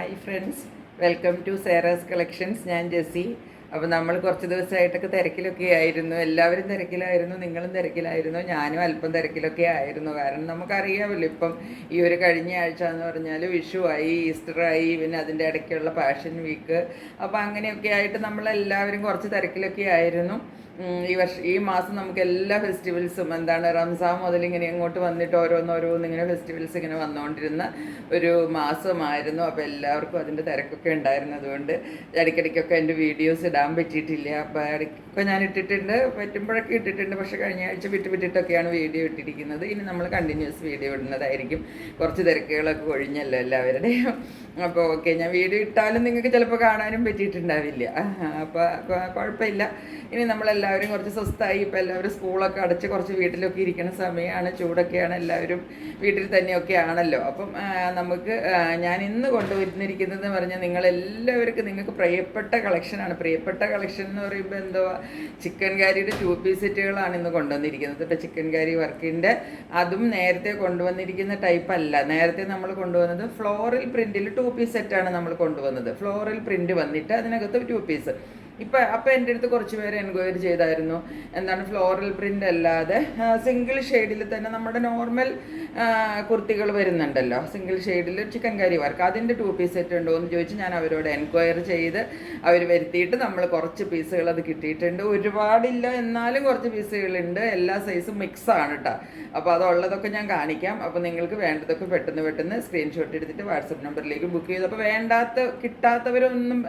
Hi friends, welcome to Sera's collections. ഞാൻ ജെസ്സി. അപ്പോൾ നമ്മൾ കുറച്ച് ദിവസമായിട്ടൊക്കെ തിരക്കിലൊക്കെ ആയിരുന്നു. എല്ലാവരും തിരക്കിലായിരുന്നു, നിങ്ങളും തിരക്കിലായിരുന്നു, ഞാനും അല്പം തിരക്കിലൊക്കെ ആയിരുന്നു. കാരണം നമുക്കറിയാമല്ലോ, ഇപ്പം ഈ ഒരു കഴിഞ്ഞ ആഴ്ച എന്ന് പറഞ്ഞാൽ വിഷുവായി, ഈസ്റ്ററായി, പിന്നെ അതിൻ്റെ ഇടയ്ക്കുള്ള പാഷൻ വീക്ക്. അപ്പോൾ അങ്ങനെയൊക്കെ ആയിട്ട് നമ്മളെല്ലാവരും കുറച്ച് തിരക്കിലൊക്കെ ആയിരുന്നു. ഈ മാസം നമുക്ക് എല്ലാ ഫെസ്റ്റിവൽസും റംസാൻ മുതൽ ഇങ്ങനെ അങ്ങോട്ട് വന്നിട്ട് ഓരോന്നിങ്ങനെ ഫെസ്റ്റിവൽസ് ഇങ്ങനെ വന്നുകൊണ്ടിരുന്ന ഒരു മാസമായിരുന്നു. അപ്പോൾ എല്ലാവർക്കും അതിൻ്റെ തിരക്കൊക്കെ ഉണ്ടായിരുന്നു. അതുകൊണ്ട് ഇടയ്ക്കിടയ്ക്കൊക്കെ എൻ്റെ വീഡിയോസ് ഇടാൻ പറ്റിയിട്ടില്ല. അപ്പോൾ ഇടയ്ക്കൊക്കെ ഞാൻ ഇട്ടിട്ടുണ്ട്, പറ്റുമ്പോഴൊക്കെ ഇട്ടിട്ടുണ്ട്. പക്ഷേ കഴിഞ്ഞ ആഴ്ച വിട്ടിട്ടൊക്കെയാണ് വീഡിയോ ഇട്ടിരിക്കുന്നത്. ഇനി നമ്മൾ കണ്ടിന്യൂസ് വീഡിയോ ഇടുന്നതായിരിക്കും. കുറച്ച് തിരക്കുകളൊക്കെ ഒഴിഞ്ഞല്ലോ എല്ലാവരുടെയും. അപ്പോൾ ഓക്കെ, ഞാൻ വീഡിയോ ഇട്ടാലും നിങ്ങൾക്ക് ചിലപ്പോൾ കാണാനും പറ്റിയിട്ടുണ്ടാവില്ല. അപ്പോൾ കുഴപ്പമില്ല. ഇനി നമ്മളെല്ലാവരും കുറച്ച് സ്വസ്ഥമായി. ഇപ്പോൾ എല്ലാവരും സ്കൂളൊക്കെ അടച്ച് കുറച്ച് വീട്ടിലൊക്കെ ഇരിക്കുന്ന സമയമാണ്, ചൂടൊക്കെയാണ്, എല്ലാവരും വീട്ടിൽ തന്നെയൊക്കെ ആണല്ലോ. അപ്പം ഞാൻ ഇന്ന് കൊണ്ടുവന്നിരിക്കുന്നതെന്ന് പറഞ്ഞാൽ നിങ്ങൾക്ക് പ്രിയപ്പെട്ട കളക്ഷനാണ്. പ്രിയപ്പെട്ട കളക്ഷൻ എന്ന് പറയുമ്പോൾ ചിക്കൻ കാരിയുടെ 2 പീസ് സെറ്റുകളാണ് ഇന്ന് കൊണ്ടുവന്നിരിക്കുന്നത്. ഇപ്പോൾ ചിക്കൻ കാരി വർക്കിൻ്റെ അതും നേരത്തെ കൊണ്ടുവന്നിരിക്കുന്ന ടൈപ്പ് അല്ല. നേരത്തെ നമ്മൾ കൊണ്ടുവന്നത് ഫ്ലോറൽ പ്രിൻറ്റിൽ 2 പീസ് സെറ്റാണ് നമ്മൾ കൊണ്ടുവന്നത്. ഫ്ലോറൽ പ്രിൻറ്റ് വന്നിട്ട് അതിനകത്ത് 2 പീസ്. അപ്പോൾ എൻ്റെ അടുത്ത് കുറച്ച് പേര് എൻക്വയറി ചെയ്തായിരുന്നു, ഫ്ലോറൽ പ്രിൻ്റ് അല്ലാതെ സിംഗിൾ ഷെയ്ഡിൽ തന്നെ നമ്മുടെ നോർമൽ കുർത്തികൾ വരുന്നുണ്ടല്ലോ, സിംഗിൾ ഷെയ്ഡിൽ ചിക്കൻ കറി വർക്ക്, അതിൻ്റെ 2 പീസ് സെറ്റ് ഉണ്ടോ എന്ന് ചോദിച്ച് ഞാൻ അവരോട് എൻക്വയറി ചെയ്ത് അവർ വരുത്തിയിട്ട് നമ്മൾ കുറച്ച് പീസുകൾ അത് കിട്ടിയിട്ടുണ്ട്. ഒരുപാടില്ല, എന്നാലും കുറച്ച് പീസുകളുണ്ട്. എല്ലാ സൈസും മിക്സാണ് കേട്ടോ. അപ്പോൾ അതുള്ളതൊക്കെ ഞാൻ കാണിക്കാം. അപ്പോൾ നിങ്ങൾക്ക് വേണ്ടതൊക്കെ പെട്ടെന്ന് സ്ക്രീൻഷോട്ട് എടുത്തിട്ട് വാട്സപ്പ് നമ്പറിലേക്ക് ബുക്ക് ചെയ്തു. അപ്പോൾ കിട്ടാത്തവരൊന്നും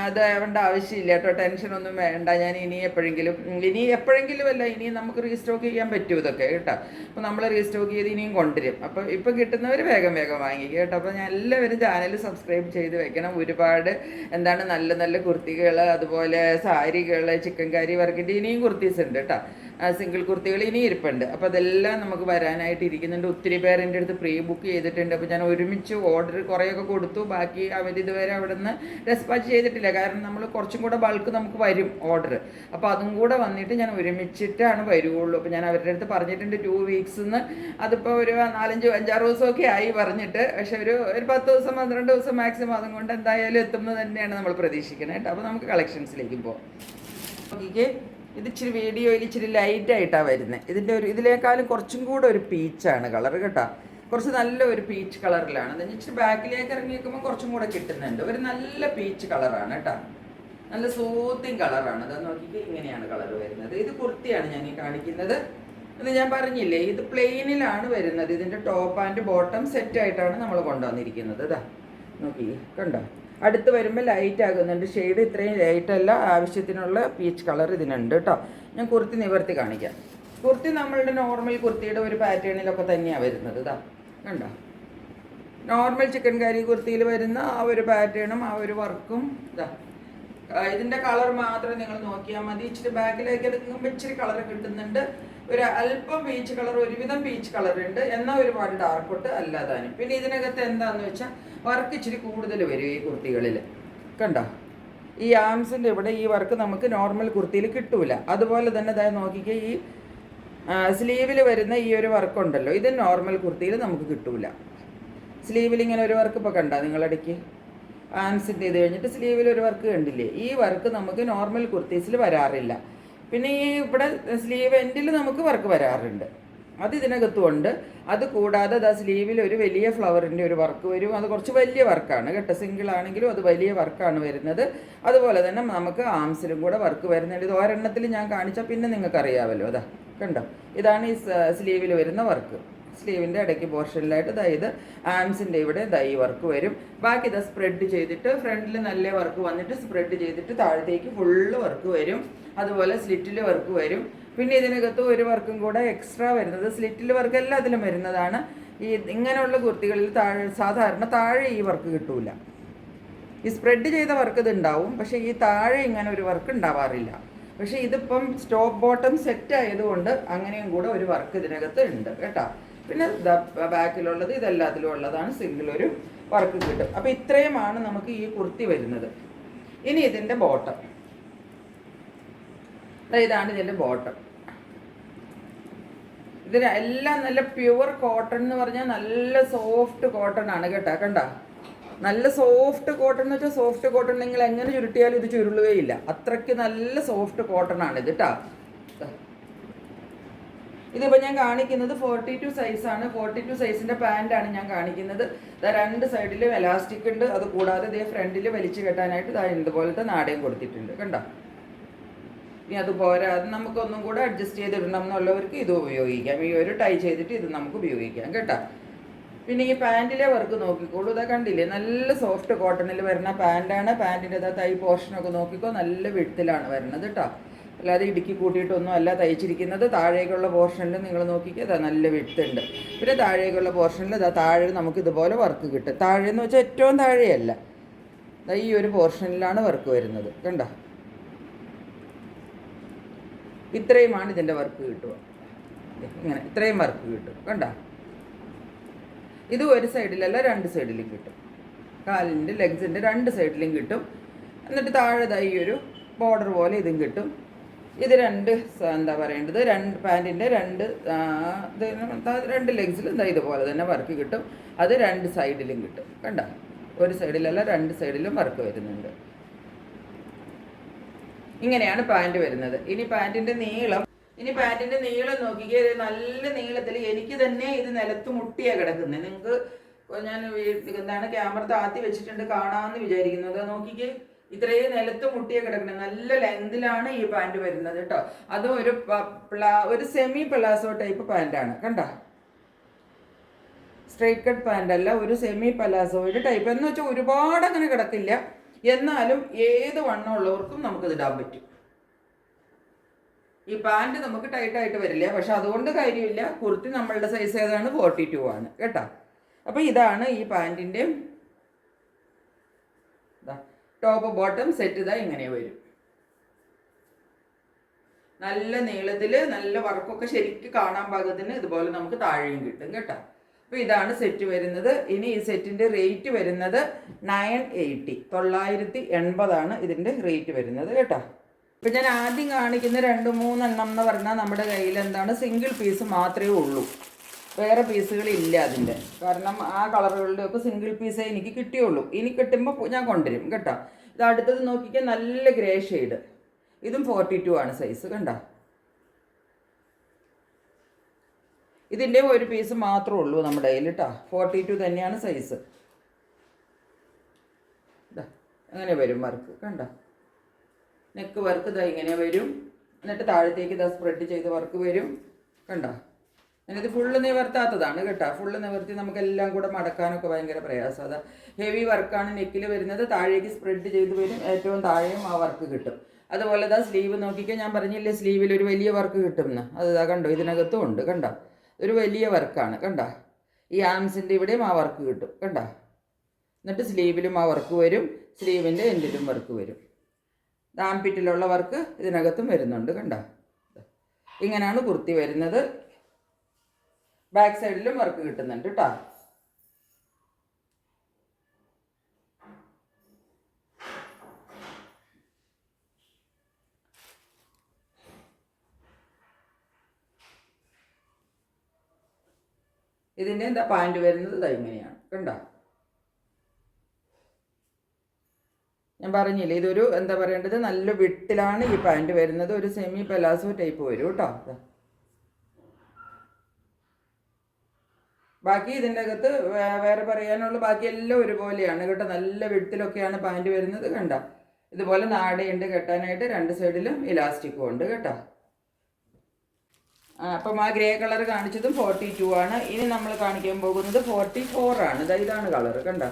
ഇതാവേണ്ട ആവശ്യമില്ല കേട്ടോ, ടെൻഷനൊന്നും വേണ്ട. ഞാൻ ഇനി എപ്പോഴെങ്കിലും അല്ല, ഇനി നമുക്ക് റീസ്റ്റോക്ക് ചെയ്യാൻ പറ്റും ഇതൊക്കെ കേട്ടോ. അപ്പോൾ നമ്മൾ റീസ്റ്റോക്ക് ചെയ്ത് ഇനിയും കൊണ്ടുവരും. അപ്പോൾ ഇപ്പം കിട്ടുന്നവർ വേഗം വാങ്ങിക്കുക കേട്ടോ. അപ്പോൾ ഞാൻ എല്ലാവരും ചാനൽ സബ്സ്ക്രൈബ് ചെയ്ത് വെക്കണം. ഒരുപാട് നല്ല കുർത്തികൾ, അതുപോലെ സാരികൾ, ചിക്കൻ കാരി വർക്കിൻ്റെ ഇനിയും കുർത്തീസ് ഉണ്ട് കേട്ടോ. സിംഗിൾ കുർത്തികൾ ഇനി ഇരിപ്പുണ്ട്. അപ്പോൾ അതെല്ലാം നമുക്ക് വരാനായിട്ട് ഇരിക്കുന്നുണ്ട്. ഒത്തിരി പേർ എൻ്റെ അടുത്ത് പ്രീ ബുക്ക് ചെയ്തിട്ടുണ്ട്. അപ്പോൾ ഞാൻ ഒരുമിച്ച് ഓർഡർ കുറേയൊക്കെ കൊടുത്തു. ബാക്കി അവരിതുവരെ അവിടെ നിന്ന് ഡെസ്പാച്ച് ചെയ്തിട്ടില്ല. കാരണം നമ്മൾ കുറച്ചും കൂടെ ബൾക്ക് നമുക്ക് വരും ഓർഡർ. അപ്പോൾ അതും കൂടെ വന്നിട്ട് ഞാൻ ഒരുമിച്ചിട്ടാണ് വരുള്ളൂ. അപ്പോൾ ഞാൻ അവരുടെ അടുത്ത് പറഞ്ഞിട്ടുണ്ട് 2 വീക്സ് അതിപ്പോൾ ഒരു 4-5-6 ദിവസമൊക്കെ ആയി പറഞ്ഞിട്ട്. പക്ഷെ ഒരു 10 ദിവസം 12 ദിവസം മാക്സിമം അതും കൊണ്ട് എന്തായാലും എത്തുന്നത് തന്നെയാണ് നമ്മൾ പ്രതീക്ഷിക്കുന്നത് കേട്ടോ. അപ്പോൾ നമുക്ക് കളക്ഷൻസിലേക്ക് പോകാം. ഓക്കെ, ഇത് ഇച്ചിരി വീഡിയോയിൽ ഇച്ചിരി ലൈറ്റായിട്ടാണ് വരുന്നത്. ഇതിനേക്കാളും കുറച്ചും കൂടെ ഒരു പീച്ചാണ് കളർ കേട്ടോ. കുറച്ച് നല്ല ഒരു പീച്ച് കളറിലാണ്. അതിന് ഇച്ചിരി ബാക്കിലേക്ക് ഇറങ്ങി വെക്കുമ്പോൾ കുറച്ചും കൂടെ കിട്ടുന്നുണ്ട്. ഒരു നല്ല പീച്ച് കളറാണ് കേട്ടോ, നല്ല സൂത്തിങ് കളറാണ്. അത് നോക്കിയിട്ട് ഇങ്ങനെയാണ് കളർ വരുന്നത്. ഇത് കുർത്തിയാണ് ഞാൻ ഈ കാണിക്കുന്നത്. ഇത് ഞാൻ പറഞ്ഞില്ലേ, ഇത് പ്ലെയിനിലാണ് വരുന്നത്. ഇതിൻ്റെ ടോപ്പ് ആൻഡ് ബോട്ടം സെറ്റായിട്ടാണ് നമ്മൾ കൊണ്ടുവന്നിരിക്കുന്നത്. ഇതാ നോക്കി, കണ്ടോ? അടുത്ത് വരുമ്പോൾ ലൈറ്റ് ആകുന്നുണ്ട്. ഷെയ്ഡ് ഇത്രയും ലൈറ്റല്ല, ആവശ്യത്തിനുള്ള പീച്ച് കളർ ഇതിനുണ്ട് കേട്ടോ. ഞാൻ കുർത്തി നിവർത്തി കാണിക്കാം. കുർത്തി നമ്മളുടെ നോർമൽ കുർത്തിയുടെ ഒരു പാറ്റേണിലൊക്കെ തന്നെയാണ് വരുന്നത്. ഇതാ കണ്ടോ, നോർമൽ ചിക്കൻ കറി കുർത്തിയിൽ വരുന്ന ആ ഒരു പാറ്റേണും ആ ഒരു വർക്കും. ഇതാ ഇതിൻ്റെ കളർ മാത്രം നിങ്ങൾ നോക്കിയാൽ മതി. ഇച്ചിരി ബാക്കിലേക്ക് എടുക്കുമ്പോൾ ഇച്ചിരി കളർ കിട്ടുന്നുണ്ട്. ഒരു അല്പം പീച്ച് കളർ, ഒരുവിധം പീച്ച് കളർ ഉണ്ട്, എന്നാൽ ഒരുപാട് ഡാർക്ക് അല്ലാതാനും. പിന്നെ ഇതിനകത്ത് എന്താണെന്ന് വെച്ചാൽ വർക്ക് ഇച്ചിരി കൂടുതൽ വരും ഈ കുർത്തികളിൽ. കണ്ടോ, ഈ ആംസിൻ്റെ ഇവിടെ ഈ വർക്ക് നമുക്ക് നോർമൽ കുർത്തിയിൽ കിട്ടൂല. അതുപോലെ തന്നെ അതായത് നോക്കിക്കുക, ഈ സ്ലീവിൽ വരുന്ന ഈ ഒരു വർക്കുണ്ടല്ലോ, ഇത് നോർമൽ കുർത്തിയിൽ നമുക്ക് കിട്ടൂല. സ്ലീവിൽ ഇങ്ങനെ ഒരു വർക്ക് ഇപ്പോൾ കണ്ടോ നിങ്ങളിടയ്ക്ക്, ആംസിൻ്റെ ഇത് കഴിഞ്ഞിട്ട് സ്ലീവിൽ ഒരു വർക്ക് കണ്ടില്ലേ, ഈ വർക്ക് നമുക്ക് നോർമൽ കുർത്തീസിൽ വരാറില്ല. പിന്നെ ഈ ഇവിടെ സ്ലീവ് എൻഡിൽ നമുക്ക് വർക്ക് വരാറുണ്ട്, അത് ഇതിനകത്തുമുണ്ട്. അത് കൂടാതെ അത് സ്ലീവിൽ ഒരു വലിയ ഫ്ലവറിൻ്റെ ഒരു വർക്ക് വരും. അത് കുറച്ച് വലിയ വർക്കാണ് കേട്ടോ. സിംഗിൾ ആണെങ്കിലും അത് വലിയ വർക്കാണ് വരുന്നത്. അതുപോലെ തന്നെ നമുക്ക് ആംസിലും കൂടെ വർക്ക് വരുന്നുണ്ട്. ഇത് ഒരെണ്ണത്തിൽ ഞാൻ കാണിച്ചാൽ പിന്നെ നിങ്ങൾക്കറിയാമല്ലോ. അതാ കണ്ടോ, ഇതാണ് ഈ സ്ലീവിൽ വരുന്ന വർക്ക്. സ്ലീവിൻ്റെ ഇടയ്ക്ക് പോർഷനിലായിട്ട് ഇത് ആംസിൻ്റെ ഇവിടെ ഈ വർക്ക് വരും. ബാക്കി ഇത് സ്പ്രെഡ് ചെയ്തിട്ട് ഫ്രണ്ടിൽ നല്ല വർക്ക് വന്നിട്ട് സ്പ്രെഡ് ചെയ്തിട്ട് താഴത്തേക്ക് ഫുള്ള് വർക്ക് വരും. അതുപോലെ സ്ലിറ്റിൽ വർക്ക് വരും. പിന്നെ ഇതിനകത്ത് ഒരു വർക്കും കൂടെ എക്സ്ട്രാ വരുന്നത്, സ്ലിറ്റിൽ വർക്ക് എല്ലാത്തിലും വരുന്നതാണ്. ഈ ഇങ്ങനെയുള്ള കുർത്തികളിൽ സാധാരണ താഴെ ഈ വർക്ക് കിട്ടൂല. ഈ സ്പ്രെഡ് ചെയ്ത വർക്ക് ഇത് ഉണ്ടാവും, പക്ഷേ ഈ താഴെ ഇങ്ങനെ ഒരു വർക്ക് ഉണ്ടാവാറില്ല. പക്ഷേ ഇതിപ്പം സ്റ്റോപ്പ് ബോട്ടം സെറ്റ് ആയതുകൊണ്ട് അങ്ങനെയും കൂടെ ഒരു വർക്ക് ഇതിനകത്ത് ഉണ്ട് കേട്ടോ. പിന്നെ ബാക്കിലുള്ളത് ഇതെല്ലാത്തിലും ഉള്ളതാണ്, സിംഗിൾ ഒരു വർക്ക് കിട്ടും. അപ്പോൾ ഇത്രയുമാണ് നമുക്ക് ഈ കുർത്തി വരുന്നത്. ഇനി ഇതിൻ്റെ ബോട്ടം, ഇതാണ് ഇതിൻ്റെ ബോട്ടം. ഇതിനെല്ലാം നല്ല പ്യുവർ കോട്ടൺ എന്ന് പറഞ്ഞാൽ നല്ല സോഫ്റ്റ് കോട്ടൺ ആണ് കേട്ടോ. കണ്ടോ, നല്ല സോഫ്റ്റ് കോട്ടൺ എന്ന് വെച്ചാൽ സോഫ്റ്റ് കോട്ടൺ നിങ്ങൾ എങ്ങനെ ചുരുട്ടിയാലും ഇത് ചുരുളുകയില്ല. അത്രയ്ക്ക് നല്ല സോഫ്റ്റ് കോട്ടൺ ആണ് ഇത് കേട്ടോ. ഇതിപ്പോൾ ഞാൻ കാണിക്കുന്നത് 42 സൈസാണ്. 42 സൈസിൻ്റെ പാൻറ്റാണ് ഞാൻ കാണിക്കുന്നത്. രണ്ട് സൈഡിലും എലാസ്റ്റിക് ഉണ്ട്. അത് കൂടാതെ ഇതേ ഫ്രണ്ടിൽ വലിച്ചു കെട്ടാനായിട്ട് ഇതുപോലത്തെ നാടയും കൊടുത്തിട്ടുണ്ട് കണ്ടോ. ഇനി അതുപോലെ അത് നമുക്കൊന്നും കൂടെ അഡ്ജസ്റ്റ് ചെയ്തിടണം എന്നുള്ളവർക്ക് ഇത് ഉപയോഗിക്കാം. ഈ ഒരു ടൈ ചെയ്തിട്ട് ഇത് നമുക്ക് ഉപയോഗിക്കാം കേട്ടോ. പിന്നെ ഈ പാൻറ്റിലെ വർക്ക് നോക്കിക്കോളൂ. ഇതാ കണ്ടില്ലേ, നല്ല സോഫ്റ്റ് കോട്ടണിൽ വരുന്ന പാൻറ്റാണ്. പാൻറ്റിൻ്റെ തൈ പോർഷനൊക്കെ നോക്കിക്കോ, നല്ല വിഴുത്തിലാണ് വരുന്നത് കേട്ടോ. അല്ലാതെ ഇടുക്കി കൂട്ടിയിട്ടൊന്നും അല്ല തയ്ച്ചിരിക്കുന്നത്. താഴേക്കുള്ള പോർഷനിൽ നിങ്ങൾ നോക്കിക്കുക, അതാ നല്ല വിഴുത്തുണ്ട്. പിന്നെ താഴേക്കുള്ള പോർഷനിൽ ഇതാ താഴെ നമുക്ക് ഇതുപോലെ വർക്ക് കിട്ടും. താഴെ എന്ന് വെച്ചാൽ ഏറ്റവും താഴെയല്ല, ഈ ഒരു പോർഷനിലാണ് വർക്ക് വരുന്നത് കണ്ടോ. ഇത്രയുമാണ് ഇതിൻ്റെ വർക്ക് കിട്ടുക. ഇങ്ങനെ ഇത്രയും വർക്ക് കിട്ടും കണ്ടോ. ഇത് ഒരു സൈഡിലല്ല, രണ്ട് സൈഡിലും കിട്ടും. കാലിൻ്റെ ലെഗ്സിൻ്റെ രണ്ട് സൈഡിലും കിട്ടും. എന്നിട്ട് താഴെ ഈ ഒരു ബോർഡർ പോലെ ഇതും കിട്ടും. ഇത് എന്താ പറയേണ്ടത്, പാൻറ്റിൻ്റെ രണ്ട് ലെഗ്സിലും ഇതുപോലെ തന്നെ വർക്ക് കിട്ടും. അത് രണ്ട് സൈഡിലും കിട്ടും കണ്ടോ. ഒരു സൈഡിലല്ല, രണ്ട് സൈഡിലും വർക്ക് വരുന്നുണ്ട്. ഇങ്ങനെയാണ് പാൻറ്റ് വരുന്നത്. ഇനി പാൻറ്റിൻ്റെ നീളം നോക്കിക്കേ. നല്ല നീളത്തിൽ എനിക്ക് തന്നെ ഇത് നിലത്ത് മുട്ടിയാണ് കിടക്കുന്നത്. നിങ്ങൾക്ക് ഞാൻ എന്താണ് ക്യാമറ താത്തി വെച്ചിട്ടുണ്ട്, കാണാമെന്ന് വിചാരിക്കുന്നത്. നോക്കിക്കേ, ഇത്രയും നിലത്ത് മുട്ടിയാണ് കിടക്കുന്നത്. നല്ല ലെങ്തിലാണ് ഈ പാൻറ്റ് വരുന്നത് കേട്ടോ. അതും ഒരു സെമി പലാസോ ടൈപ്പ് പാൻറ്റാണ് കണ്ടോ. സ്ട്രെയിറ്റ് കട്ട് പാൻ്റ് അല്ല, ഒരു സെമി പലാസോയുടെ ടൈപ്പ്. എന്ന് വെച്ചാൽ ഒരുപാട് അങ്ങനെ കിടക്കില്ല, എന്നാലും ഏത് വണ്ണമുള്ളവർക്കും നമുക്കിത് ഇടാൻ പറ്റും. ഈ പാൻറ്റ് നമുക്ക് ടൈറ്റായിട്ട് വരില്ല, പക്ഷെ അതുകൊണ്ട് കാര്യമില്ല. കുർത്തി നമ്മളുടെ സൈസ് ഏതാണ്, 42 ആണ് കേട്ടോ. അപ്പോൾ ഇതാണ് ഈ പാൻറ്റിൻ്റെ ടോപ്പ് ബോട്ടം സെറ്റ്. ഇതാ ഇങ്ങനെ വരും. നല്ല നീളത്തിൽ നല്ല വർക്കൊക്കെ ശരിക്കും കാണാൻ പാകത്തിന് ഇതുപോലെ നമുക്ക് താഴെയും കിട്ടും കേട്ടോ. അപ്പോൾ ഇതാണ് സെറ്റ് വരുന്നത്. ഇനി ഈ സെറ്റിൻ്റെ റേറ്റ് വരുന്നത് 980, 980 ഇതിൻ്റെ റേറ്റ് വരുന്നത് കേട്ടോ. ഇപ്പം ഞാൻ ആദ്യം കാണിക്കുന്ന 2-3 എണ്ണം എന്ന് പറഞ്ഞാൽ നമ്മുടെ കയ്യിൽ എന്താണ് സിംഗിൾ പീസ് മാത്രമേ ഉള്ളൂ, വേറെ പീസുകളില്ല അതിൻ്റെ. കാരണം ആ കളറുകളുടെ ഒക്കെ സിംഗിൾ പീസേ എനിക്ക് കിട്ടിയുള്ളൂ. ഇനി കിട്ടുമ്പോൾ ഞാൻ കൊണ്ടുവരും കേട്ടോ. ഇത് അടുത്തത് നോക്കിക്കാൻ നല്ല ഗ്രേ ഷെയ്ഡ്. ഇതും 42 ആണ് സൈസ് കണ്ടോ. ഇതിൻ്റെ ഒരു പീസ് മാത്രമേ ഉള്ളൂ നമ്മുടെ കയ്യിൽ കേട്ടോ. 42 തന്നെയാണ് സൈസ്. ഇതാ അങ്ങനെ വരും വർക്ക് കണ്ടോ. നെക്ക് വർക്ക് ഇതാ ഇങ്ങനെ വരും. എന്നിട്ട് താഴത്തേക്ക് ഇതാ സ്പ്രെഡ് ചെയ്ത് വർക്ക് വരും കണ്ടോ. ഞാനിത് ഫുള്ള് നിവർത്താത്തതാണ് കേട്ടോ. ഫുള്ള് നിവർത്തി നമുക്കെല്ലാം കൂടെ മടക്കാനൊക്കെ ഭയങ്കര പ്രയാസം. അതാ ഹെവി വർക്കാണ് നെക്കിൽ വരുന്നത്. താഴേക്ക് സ്പ്രെഡ് ചെയ്ത് വരും. ഏറ്റവും താഴെയും ആ വർക്ക് കിട്ടും. അതുപോലെ ഇതാ സ്ലീവ് നോക്കിക്കാൻ ഞാൻ പറഞ്ഞില്ലേ, സ്ലീവിൽ ഒരു വലിയ വർക്ക് കിട്ടുമെന്ന്. അത് ഇതാ കണ്ടോ, ഇതിനകത്തും ഉണ്ട് കണ്ടോ. ഒരു വലിയ വർക്കാണ് കണ്ടോ. ഈ ആംസിൻ്റെ ഇവിടെയും ആ വർക്ക് കിട്ടും കണ്ടോ. എന്നിട്ട് സ്ലീവിലും ആ വർക്ക് വരും, സ്ലീവിൻ്റെ എൻഡിലും വർക്ക് വരും. ആംപിറ്റിലുള്ള വർക്ക് ഇതിനകത്തും വരുന്നുണ്ട് കണ്ടോ. ഇങ്ങനെയാണ് കുർത്തി വരുന്നത്. ബാക്ക് സൈഡിലും വർക്ക് കിട്ടുന്നുണ്ട് കേട്ടോ. ഇതിൻ്റെ എന്താ പാൻറ് വരുന്നത് ഇതാ ഇങ്ങനെയാണ് കണ്ടോ. ഞാൻ പറഞ്ഞില്ലേ, ഇതൊരു എന്താ പറയേണ്ടത്, നല്ല വിട്ടിലാണ് ഈ പാൻറ് വരുന്നത്. ഒരു സെമി പലാസോ ടൈപ്പ് വരും കേട്ടോ. ബാക്കി ഇതിൻ്റെ അകത്ത് വേറെ പറയാനുള്ള ബാക്കി എല്ലാം ഒരുപോലെയാണ് കേട്ടോ. നല്ല വിട്ടിലൊക്കെയാണ് പാൻറ് വരുന്നത് കണ്ടോ. ഇതുപോലെ നാടയുണ്ട് കെട്ടാനായിട്ട്, രണ്ട് സൈഡിലും ഇലാസ്റ്റിക്കും ഉണ്ട് കേട്ടോ. അപ്പം ആ ഗ്രേ കളർ കാണിച്ചതും 42 ആണ്. ഇനി നമ്മൾ കാണിക്കാൻ പോകുന്നത് 44 ആണ്. ഇതാണ് കളർ കണ്ടോ.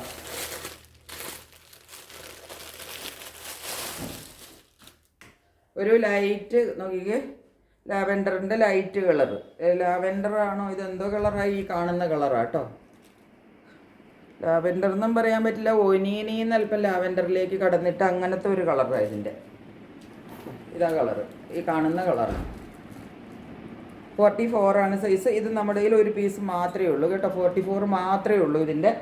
ഒരു ലൈറ്റ് നോക്കിക്കേ, ലാവെൻഡറിൻ്റെ ലൈറ്റ് കളർ. ലാവെൻഡർ ആണോ ഇതെന്തോ കളറായി, ഈ കാണുന്ന കളറാണ് കേട്ടോ. ലാവെൻഡർ എന്നും പറയാൻ പറ്റില്ല, ഒനീനിന്ന് അല്പം ലാവെൻഡറിലേക്ക് കടന്നിട്ട് അങ്ങനത്തെ ഒരു കളറാണ് ഇതിൻ്റെ. ഇതാ കളറ്, ഈ കാണുന്ന കളറാണ്. 44 ആണ് സൈസ്. ഇത് നമ്മുടെ കയ്യിൽ ഒരു പീസ് മാത്രമേ ഉള്ളൂ കേട്ടോ. 44 മാത്രമേ ഉള്ളൂ ഇതിൻ്റെ.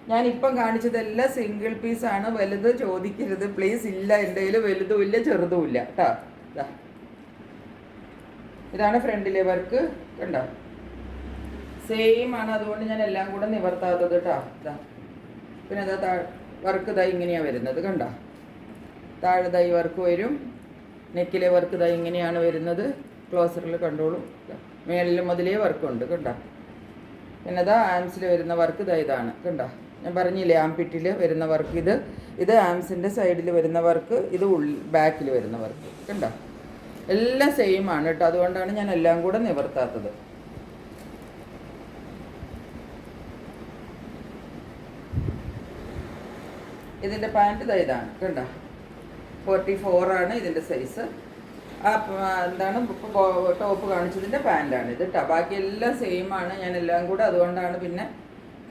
ഞാനിപ്പം കാണിച്ചതെല്ലാം സിംഗിൾ പീസാണ്. വലുത് ചോദിക്കരുത് പ്ലീസ്, ഇല്ല എൻ്റെ കയ്യിൽ വലുതും ഇല്ല ചെറുതും ഇല്ല കേട്ടോ. ഇതാണ് ഫ്രണ്ടിലെ വർക്ക് കണ്ടോ. സെയിം ആണ്, അതുകൊണ്ട് ഞാൻ എല്ലാം കൂടെ നിവർത്താത്തത് കേട്ടോ. പിന്നെ അതാ വർക്ക് ഇതായി ഇങ്ങനെയാണ് വരുന്നത്, കണ്ട താഴെ തൈ വർക്ക് വരും. നെക്കിലെ വർക്ക് ഇതായി ഇങ്ങനെയാണ് വരുന്നത്. ക്ലോസറിൽ കണ്ടോളും, മേളിൽ മുതലേ വർക്കുണ്ട് കണ്ട. പിന്നെ അതാ ആംസിൽ വരുന്ന വർക്ക് ഇതാണ് കണ്ട. ഞാൻ പറഞ്ഞില്ലേ ആംപിറ്റിൽ വരുന്ന വർക്ക്, ഇത് ആംസിൻ്റെ സൈഡിൽ വരുന്ന വർക്ക്, ഇത് ബാക്കിൽ വരുന്ന വർക്ക് കണ്ട. എല്ലാം സെയിം ആണ് കേട്ടോ, അതുകൊണ്ടാണ് ഞാൻ എല്ലാം കൂടെ നിവർത്താത്തത്. ഇതിൻ്റെ പാൻറ്റ് ഇതാണ് കണ്ട. 44 ആണ് ഇതിൻ്റെ സൈസ്. ആ എന്താണ് ഇപ്പോൾ ടോപ്പ് കാണിച്ചതിൻ്റെ പാൻറ്റാണ് ഇത് കേട്ടോ. ബാക്കി എല്ലാം സെയിം ആണ്. ഞാൻ എല്ലാം കൂടെ അതുകൊണ്ടാണ് പിന്നെ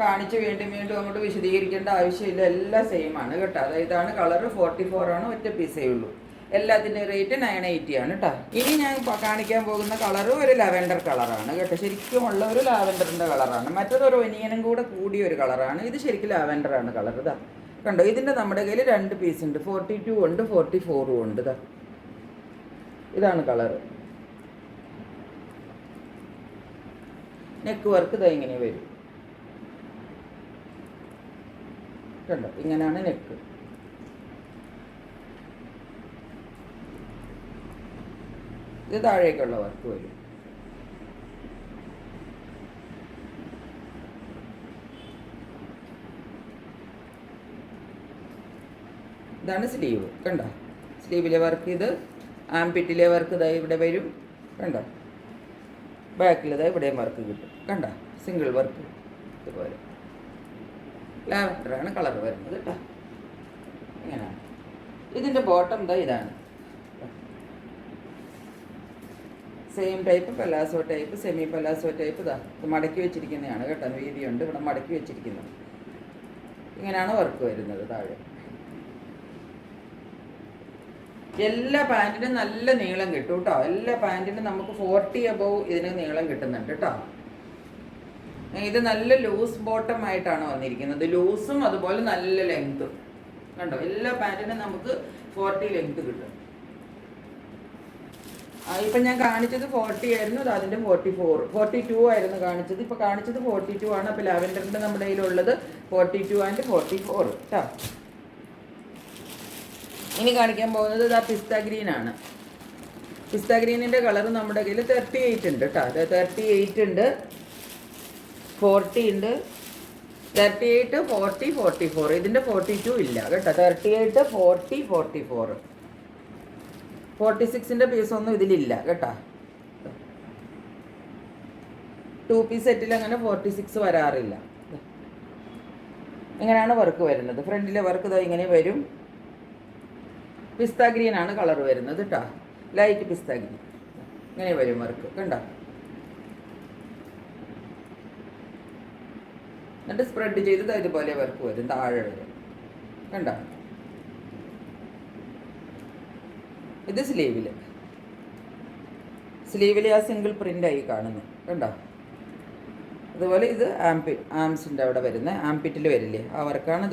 കാണിച്ച് വീണ്ടും വീണ്ടും അങ്ങോട്ട് വിശദീകരിക്കേണ്ട ആവശ്യമില്ല. എല്ലാം സെയിം ആണ് കേട്ടോ. അതായത് ഇതാണ് കളറ്. 44 ആണ്, ഒറ്റ പീസേ ഉള്ളൂ. എല്ലാത്തിൻ്റെ റേറ്റ് 980 ആണ് കേട്ടോ. ഇനി ഞാൻ കാണിക്കാൻ പോകുന്ന കളറ് ഒരു ലാവെൻഡർ കളറാണ് കേട്ടോ. ശരിക്കുമുള്ള ഒരു ലാവെൻഡറിൻ്റെ കളറാണ്. മറ്റതൊരു ഒനിയനും കൂടെ കൂടിയ ഒരു കളറാണ്. ഇത് ശരിക്കും ലാവെൻഡറാണ് കളർ. ഇതാ കണ്ടോ, ഇതിൻ്റെ നമ്മുടെ കയ്യിൽ 2 പീസ് ഉണ്ട്. 42 ഉണ്ട്, 44 ഉണ്ട്. ഇതാ ഇതാണ് കളറ്. നെക്ക് വർക്ക് ഇതാ ഇങ്ങനെ വരും കണ്ടോ, ഇങ്ങനെയാണ് നെക്ക്. ഇത് താഴേക്കുള്ള വർക്ക് വരും. ഇതാണ് സ്ലീവ് കണ്ടോ. സ്ലീവിലെ വർക്ക് ഇത്. ആംപിറ്റിലെ വർക്ക് ഇതായി ഇവിടെ വരും കണ്ടോ. ബാക്കിലിതായി ഇവിടെയും വർക്ക് കിട്ടും കണ്ടോ. സിംഗിൾ വർക്ക് ഇതുപോലെ. ലാവൻഡറാണ് കളർ വരുന്നത് കേട്ടോ. ഇങ്ങനെയാണ്. ഇതിൻ്റെ ബോട്ടം ഇതാണ്. Same type palazzo type, semi palazzo type. ഇത് മടക്കി വെച്ചിരിക്കുന്നതാണ് കേട്ടോ. വീതിയുണ്ട്, ഇവിടെ മടക്കി വെച്ചിരിക്കുന്നത്. ഇങ്ങനെയാണ് വർക്ക് വരുന്നത് താഴെ. എല്ലാ പാൻറ്റിനും നല്ല നീളം കിട്ടും കേട്ടോ. എല്ലാ പാൻറ്റിനും നമുക്ക് 40 above ഇതിന് നീളം കിട്ടുന്നുണ്ട് കേട്ടോ. ഇത് നല്ല ലൂസ് ബോട്ടം ആയിട്ടാണ് വന്നിരിക്കുന്നത്. ലൂസും അതുപോലെ നല്ല ലെങ്ത്തും കണ്ടോ. എല്ലാ പാൻറ്റിനും നമുക്ക് 40 ലെങ്ത്ത് കിട്ടും. ഇപ്പം ഞാൻ കാണിച്ചത് 40 ആയിരുന്നു, അത് അതിൻ്റെ 42 ആയിരുന്നു കാണിച്ചത്. ഇപ്പോൾ കാണിച്ചത് 42 ആണ്. അപ്പോൾ ലാവെൻഡറിൻ്റെ നമ്മുടെ കയ്യിലുള്ളത് 42 ആൻഡ് 44 കേട്ടോ. ഇനി കാണിക്കാൻ പോകുന്നത് ഇതാ പിസ്ത ഗ്രീൻ ആണ്. പിസ്ത ഗ്രീനിൻ്റെ കളർ നമ്മുടെ കയ്യിൽ 38 ഉണ്ട് കേട്ടോ. 38 ഉണ്ട്, 40 ഉണ്ട്. 38, 40, 44. ഇതിൻ്റെ 42 ഇല്ല കേട്ടോ. 38, 40, 44. 46ൻ്റെ പീസൊന്നും ഇതിലില്ല കേട്ടോ. 2 പീസ് സെറ്റിൽ അങ്ങനെ 46 വരാറില്ല. ഇങ്ങനെയാണ് വർക്ക് വരുന്നത്. ഫ്രണ്ടിലെ വർക്ക് ഇതാ ഇങ്ങനെ വരും. പിസ്ത ഗ്രീൻ ആണ് കളർ വരുന്നത് കേട്ടോ. ലൈറ്റ് പിസ്ത ഗ്രീൻ ഇങ്ങനെ വരും വർക്ക് കണ്ടോ. എന്നിട്ട് സ്പ്രെഡ് ചെയ്തത് ഇതുപോലെ വർക്ക് വരും താഴെ വരും കണ്ടോ. ഇത് സ്ലീവിൽ ആ സിംഗിൾ പ്രിൻ്റായി കാണുന്നു കണ്ടോ. അതുപോലെ ഇത് ആംസിൻ്റെ അവിടെ വരുന്ന ആംപിറ്റിൽ വരില്ലേ ആ വർക്കാണ്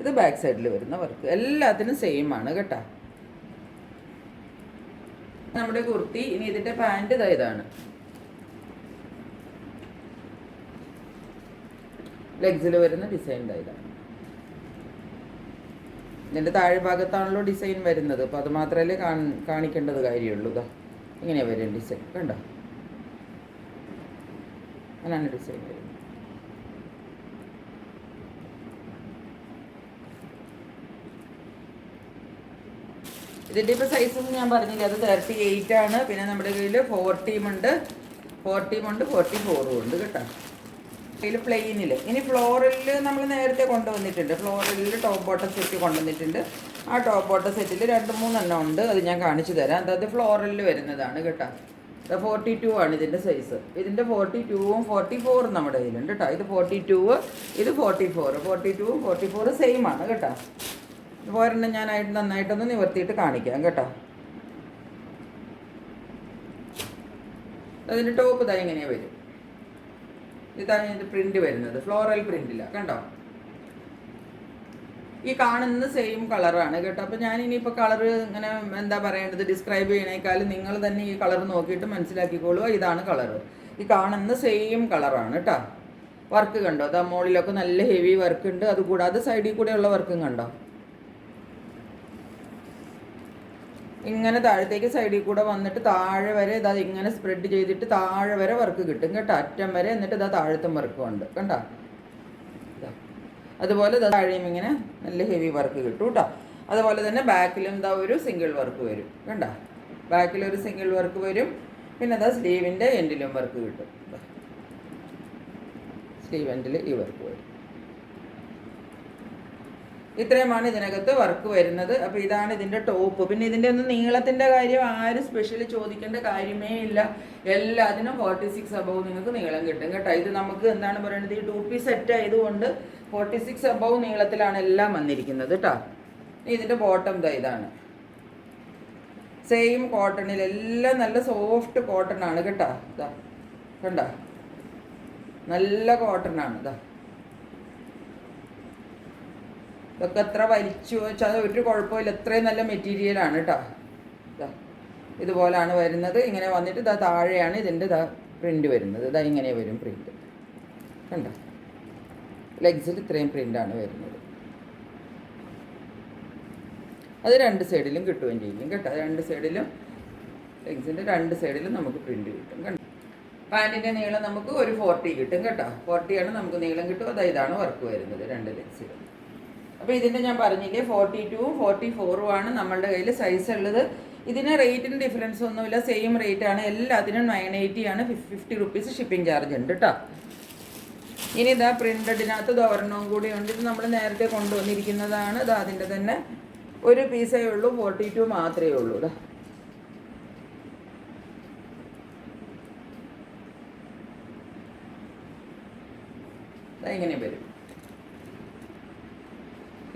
ഇത് ബാക്ക് സൈഡിൽ വരുന്ന വർക്ക്. എല്ലാത്തിനും സെയിം ആണ് കേട്ടോ. നമ്മുടെ കുർത്തി. ഇനി ഇതിൻ്റെ പാൻറ്റ് ഇതാണ്. ലെഗ്സിൽ വരുന്ന ഡിസൈൻ ഇതാണ്. ഇതിൻ്റെ താഴെ ഭാഗത്താണല്ലോ ഡിസൈൻ വരുന്നത്. അപ്പോൾ അത് മാത്രമല്ലേ കാണിക്കേണ്ടത് കാര്യമുള്ളൂ. ഇതാ ഇങ്ങനെ വരും ഡിസൈൻ കണ്ടോ. അങ്ങനെയാണ് ഡിസൈൻ വരുന്നത്. ഇതിൻ്റെ ഇപ്പോൾ സൈസൊന്നും ഞാൻ പറഞ്ഞില്ല. അത് 38 ആണ്. പിന്നെ നമ്മുടെ കയ്യിൽ 40 ഉണ്ട്, 44 ഉണ്ട് കേട്ടോ. ഇതിൽ പ്ലെയിനിൽ. ഇനി ഫ്ലോറിൽ നമ്മൾ നേരത്തെ കൊണ്ടുവന്നിട്ടുണ്ട്. ഫ്ലോറിൽ ടോപ്പ് ബോട്ടം സെറ്റ് കൊണ്ടുവന്നിട്ടുണ്ട്. ആ ടോപ്പ് ബോട്ടം സെറ്റിൽ 2-3 എണ്ണം ഉണ്ട്. അത് ഞാൻ കാണിച്ചു തരാം. അതായത് ഫ്ലോറിൽ വരുന്നതാണ് കേട്ടോ. 42 ആണ് ഇതിൻ്റെ സൈസ്. ഇതിൻ്റെ 42ഉം 44ഉം നമ്മുടെ കയ്യിലുണ്ട് കേട്ടോ. ഇത് 42, ഇത് 44. 42ഉം 44 സെയിം ആണ് കേട്ടോ. ഒരെണ്ണം ഞാനായിട്ട് നന്നായിട്ടൊന്ന് നിവർത്തിയിട്ട് കാണിക്കാം കേട്ടോ. അതിൻ്റെ ടോപ്പ് ഇതാ ഇങ്ങനെ വരും. ഇതാണ് ഇതിൻ്റെ പ്രിൻ്റ് വരുന്നത്. ഫ്ലോറൽ പ്രിൻ്റിലാണ് കണ്ടോ. ഈ കാണുന്ന സെയിം കളറാണ് കേട്ടോ. അപ്പോൾ ഞാനിനിയിപ്പോൾ കളറ് ഇങ്ങനെ എന്താ പറയേണ്ടത് ഡിസ്ക്രൈബ് ചെയ്യണേക്കാളും നിങ്ങൾ തന്നെ ഈ കളർ നോക്കിയിട്ട് മനസ്സിലാക്കിക്കോളുക. ഇതാണ് കളറ്. ഈ കാണുന്ന സെയിം കളറാണ് കേട്ടോ. വർക്ക് കണ്ടോ? അതാ മുകളിലൊക്കെ നല്ല ഹെവി വർക്ക് ഉണ്ട്. അതുകൂടാതെ സൈഡിൽ കൂടെയുള്ള വർക്കും കണ്ടോ? ഇങ്ങനെ താഴത്തേക്ക് സൈഡിൽ കൂടെ വന്നിട്ട് താഴെ വരെ ഇതാ ഇങ്ങനെ സ്പ്രെഡ് ചെയ്തിട്ട് താഴെ വരെ വർക്ക് കിട്ടും കേട്ടോ, അറ്റം വരെ. എന്നിട്ട് ഇതാ താഴത്തും വർക്കും ഉണ്ട് കണ്ടോ? അതുപോലെ താഴെയും ഇങ്ങനെ നല്ല ഹെവി വർക്ക് കിട്ടും കേട്ടോ. അതുപോലെ തന്നെ ബാക്കിലും ഇതാ ഒരു സിംഗിൾ വർക്ക് വരും കണ്ടോ? ബാക്കിലൊരു സിംഗിൾ വർക്ക് വരും. പിന്നെ അതാ സ്ലീവിൻ്റെ എൻഡിലും വർക്ക് കിട്ടും. സ്ലീവ് എൻഡിൽ ഈ വർക്ക് വരും. ഇത്രയുമാണ് ഇതിനകത്ത് വർക്ക് വരുന്നത്. അപ്പോൾ ഇതാണ് ഇതിൻ്റെ ടോപ്പ്. പിന്നെ ഇതിൻ്റെ ഒന്നും നീളത്തിൻ്റെ കാര്യം ആരും സ്പെഷ്യലി ചോദിക്കേണ്ട കാര്യമേ ഇല്ല. എല്ലാത്തിനും 46 അബവ് നിങ്ങൾക്ക് നീളം കിട്ടും കേട്ടോ. ഇത് നമുക്ക് എന്താണ് പറയുന്നത്, ഈ 2 പീസ് സെറ്റ് ആയതുകൊണ്ട് 46 അബവ് നീളത്തിലാണ് എല്ലാം വന്നിരിക്കുന്നത് കേട്ടോ. ഇതിൻ്റെ ബോട്ടം ഇതാണ്. സെയിം കോട്ടണിൽ എല്ലാം നല്ല സോഫ്റ്റ് കോട്ടൺ ആണ് കേട്ടോ. ഇതാ കണ്ടോ, നല്ല കോട്ടൺ ആണ്. ഇതൊക്കെ എത്ര വലിച്ചു വെച്ചാൽ ഒരു കുഴപ്പമില്ല, എത്രയും നല്ല മെറ്റീരിയലാണ് കേട്ടോ. ഇതുപോലാണ് വരുന്നത്. ഇങ്ങനെ വന്നിട്ട് ഇതാ താഴെയാണ് ഇതിൻ്റെ പ്രിൻ്റ് വരുന്നത്. ഇതാ ഇങ്ങനെ വരും പ്രിൻ്റ് കണ്ടോ. ലെഗ്സിൽ ഇത്രയും പ്രിൻ്റാണ് വരുന്നത്. അത് രണ്ട് സൈഡിലും കിട്ടുകയും ചെയ്യും കേട്ടോ. രണ്ട് സൈഡിലും ലെഗ്സിൻ്റെ രണ്ട് സൈഡിലും നമുക്ക് പ്രിൻ്റ് കിട്ടും കണ്ടോ. പാൻറ്റിൻ്റെ നീളം നമുക്ക് ഒരു 40 കിട്ടും കേട്ടോ. 40 നമുക്ക് നീളം കിട്ടും. ഇതാണ് വർക്ക് വരുന്നത് രണ്ട് ലെഗ്സിലും. അപ്പോൾ ഇതിൻ്റെ ഞാൻ പറഞ്ഞില്ലേ 42ഉം 44ഉം ആണ് നമ്മളുടെ കയ്യിൽ സൈസ് ഉള്ളത്. ഇതിന് റേറ്റിന് ഡിഫറൻസ് ഒന്നുമില്ല, സെയിം റേറ്റ് ആണ്. എല്ലാത്തിനും 980 ആണ്. 50 റുപ്പീസ് ഷിപ്പിംഗ് ചാർജ് ഉണ്ട് കേട്ടോ. ഇനി ഇതാ പ്രിൻ്റഡിനകത്ത് ഒരെണ്ണവും കൂടി ഉണ്ട്. ഇത് നമ്മൾ നേരത്തെ കൊണ്ടുവന്നിരിക്കുന്നതാണ്. ഇതാ അതിൻ്റെ തന്നെ ഒരു പീസേ ഉള്ളൂ, 42 മാത്രമേ ഉള്ളൂ. ഇങ്ങനെ വരും.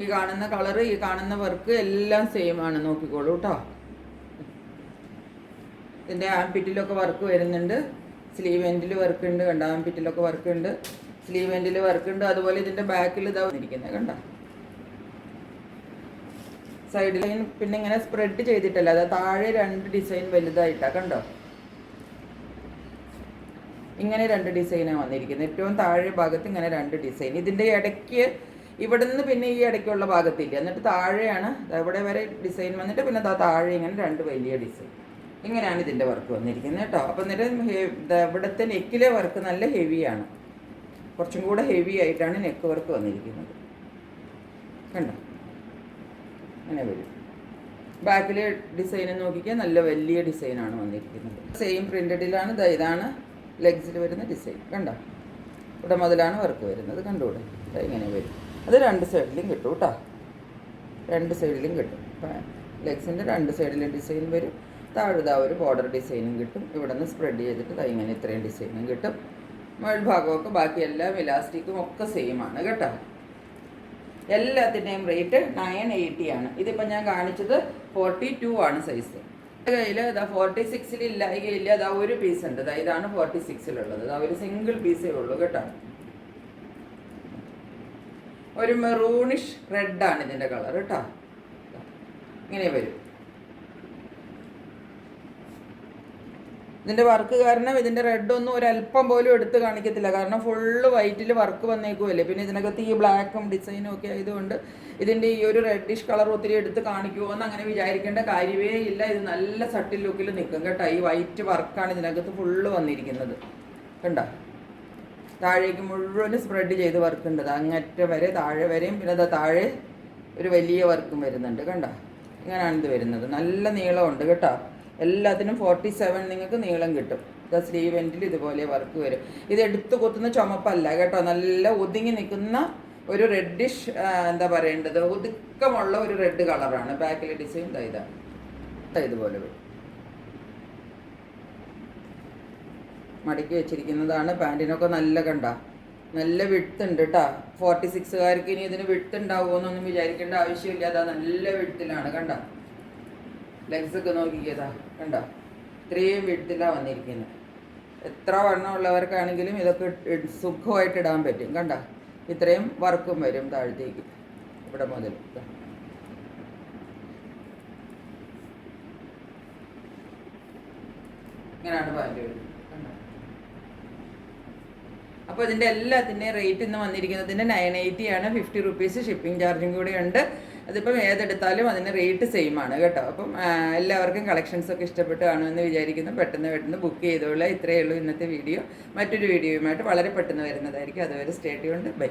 ഈ കാണുന്ന കളറ്, ഈ കാണുന്ന വർക്ക് എല്ലാം സെയിം ആണ്, നോക്കിക്കോളൂ കേട്ടോ. ഇതിൻ്റെ ആംപിറ്റിലൊക്കെ വർക്ക് വരുന്നുണ്ട്. സ്ലീവ് എൻഡിൽ വർക്ക് ഉണ്ട് കണ്ടോ. ആംപിറ്റിലൊക്കെ വർക്ക് ഉണ്ട്, സ്ലീവ് എൻഡിൽ വർക്ക് ഉണ്ട്. അതുപോലെ ഇതിൻ്റെ ബാക്കിൽ ഇതാ വന്നിരിക്കുന്നത് കണ്ടോ. സൈഡിൽ പിന്നെ ഇങ്ങനെ സ്പ്രെഡ് ചെയ്തിട്ടല്ല, അത് താഴെ രണ്ട് ഡിസൈൻ വലുതായിട്ടാണ് കണ്ടോ. ഇങ്ങനെ രണ്ട് ഡിസൈനാണ് വന്നിരിക്കുന്നത്. ഏറ്റവും താഴെ ഭാഗത്ത് ഇങ്ങനെ രണ്ട് ഡിസൈൻ. ഇതിൻ്റെ ഇടയ്ക്ക് ഇവിടെ നിന്ന് പിന്നെ ഈ ഇടയ്ക്കുള്ള ഭാഗത്തില്ല, എന്നിട്ട് താഴെയാണ് ഇവിടെ വരെ ഡിസൈൻ വന്നിട്ട് പിന്നെ താഴെ ഇങ്ങനെ രണ്ട് വലിയ ഡിസൈൻ. ഇങ്ങനെയാണ് ഇതിൻ്റെ വർക്ക് വന്നിരിക്കുന്നത് കേട്ടോ. അപ്പം എന്നിട്ട് ഇവിടുത്തെ നെക്കിലെ വർക്ക് നല്ല ഹെവിയാണ്, കുറച്ചും കൂടെ ഹെവി ആയിട്ടാണ് നെക്ക് വർക്ക് വന്നിരിക്കുന്നത് കണ്ടോ. അങ്ങനെ വരും. ബാക്കിലെ ഡിസൈൻ നോക്കിക്കാൻ നല്ല വലിയ ഡിസൈനാണ് വന്നിരിക്കുന്നത്. സെയിം പ്രിൻ്റഡിലാണ്. ഇതാണ് ലെഗ്സിൽ വരുന്ന ഡിസൈൻ കണ്ടോ. ഇവിടെ മുതലാണ് വർക്ക് വരുന്നത് കണ്ടുകൂടെ. ഇങ്ങനെ വരും. അത് രണ്ട് സൈഡിലും കിട്ടും കേട്ടോ, രണ്ട് സൈഡിലും കിട്ടും. ലെഗ്സിൻ്റെ രണ്ട് സൈഡിലും ഡിസൈൻ വരും. താഴെ ഒരു ബോർഡർ ഡിസൈനും കിട്ടും. ഇവിടെ നിന്ന് സ്പ്രെഡ് ചെയ്തിട്ട് ഇങ്ങനെ ഇത്രയും ഡിസൈനും കിട്ടും. മുകൾ ഭാഗമൊക്കെ ബാക്കി എല്ലാം ഇലാസ്റ്റിക്കും ഒക്കെ സെയിം ആണ് കേട്ടോ. എല്ലാത്തിൻ്റെയും റേറ്റ് 980 ആണ്. ഇതിപ്പോൾ ഞാൻ കാണിച്ചത് 42 ആണ് സൈസ്. കയ്യിൽ 46 ഇല്ല, അതാ ഒരു പീസ് ഉണ്ട്. ഇതാണ് 46 അതാ ഒരു സിംഗിൾ പീസേ ഉള്ളൂ കേട്ടോ. ഒരു മെറൂണിഷ് റെഡാണ് ഇതിൻ്റെ കളർ കേട്ടോ. ഇങ്ങനെ വരും. ഇതിൻ്റെ വർക്ക് കാരണം ഇതിൻ്റെ റെഡൊന്നും ഒരല്പം പോലും എടുത്ത് കാണിക്കത്തില്ല, കാരണം ഫുള്ള് വൈറ്റിൽ വർക്ക് വന്നേക്കുമല്ലേ. പിന്നെ ഇതിനകത്ത് ഈ ബ്ലാക്കും ഡിസൈനും ഒക്കെ ആയതുകൊണ്ട് ഇതിൻ്റെ ഈ ഒരു റെഡിഷ് കളർ ഒത്തിരി എടുത്ത് കാണിക്കുമോ എന്ന് അങ്ങനെ വിചാരിക്കേണ്ട കാര്യമേ ഇല്ല. ഇത് നല്ല സട്ടിൽ ലുക്കിൽ നിൽക്കും കേട്ടോ. ഈ വൈറ്റ് വർക്കാണ് ഇതിനകത്ത് ഫുള്ള് വന്നിരിക്കുന്നത് കണ്ടോ. താഴേക്ക് മുഴുവൻ സ്പ്രെഡ് ചെയ്ത് വർക്ക് ഉണ്ട്. അങ്ങറ്റം വരെ താഴെ വരെയും. പിന്നെ അത് താഴെ ഒരു വലിയ വർക്കും വരുന്നുണ്ട് കണ്ടോ. ഇങ്ങനെയാണ് ഇത് വരുന്നത്. നല്ല നീളമുണ്ട് കേട്ടോ. എല്ലാത്തിനും 47 നിങ്ങൾക്ക് നീളം കിട്ടും. ഇത് സ്ലീവ് എൻഡിൽ ഇതുപോലെ വർക്ക് വരും. ഇത് എടുത്ത് കുത്തുന്ന ചുമപ്പല്ല കേട്ടോ, നല്ല ഒതുങ്ങി നിൽക്കുന്ന ഒരു റെഡിഷ് എന്താ പറയേണ്ടത്, ഒതുക്കമുള്ള ഒരു റെഡ് കളറാണ്. ബാക്കിലെ ഡിസൈൻ ഇതാണ്, ഇതുപോലെ വരും. മടക്കി വെച്ചിരിക്കുന്നതാണ്. പാൻറ്റിനൊക്കെ നല്ല കണ്ട നല്ല വിട്ടുണ്ട് കേട്ടോ. 46കാർക്ക് ഇനി ഇതിന് വിട്ട് ഉണ്ടാവുമോന്നൊന്നും വിചാരിക്കേണ്ട ആവശ്യമില്ല. അതാ നല്ല വിട്ടിലാണ് കണ്ട. ലെഗ്സൊക്കെ നോക്കിക്കതാ കണ്ട, ഇത്രയും വിട്ടിലാണ് വന്നിരിക്കുന്നത്. എത്ര വണ്ണമുള്ളവർക്കാണെങ്കിലും ഇതൊക്കെ സുഖമായിട്ട് ഇടാൻ പറ്റും കണ്ട. ഇത്രയും വർക്കും വരും താഴത്തേക്ക് ഇവിടെ മുതൽ. ഇങ്ങനെയാണ് പാൻറ്റ് വരുന്നത്. അപ്പോൾ ഇതിൻ്റെ എല്ലാത്തിൻ്റെയും റേറ്റ് ഇന്ന് വന്നിരിക്കുന്നതിൻ്റെ 980 ആണ്. 50 റുപ്പീസ് ഷിപ്പിംഗ് ചാർജും കൂടി ഉണ്ട്. അതിപ്പം ഏതെടുത്താലും അതിന് റേറ്റ് സെയിം ആണ് കേട്ടോ. അപ്പം എല്ലാവർക്കും കളക്ഷൻസ് ഒക്കെ ഇഷ്ടപ്പെട്ട് കാണുമെന്ന് വിചാരിക്കുന്നു. പെട്ടെന്ന് ബുക്ക് ചെയ്തോളൂ. ഇത്രയേ ഉള്ളൂ ഇന്നത്തെ വീഡിയോ. മറ്റൊരു വീഡിയോയുമായിട്ട് വളരെ പെട്ടെന്ന് വരുന്നതായിരിക്കും. അതുവരെ സ്റ്റേ ട്യൂൺഡ്. ബൈ.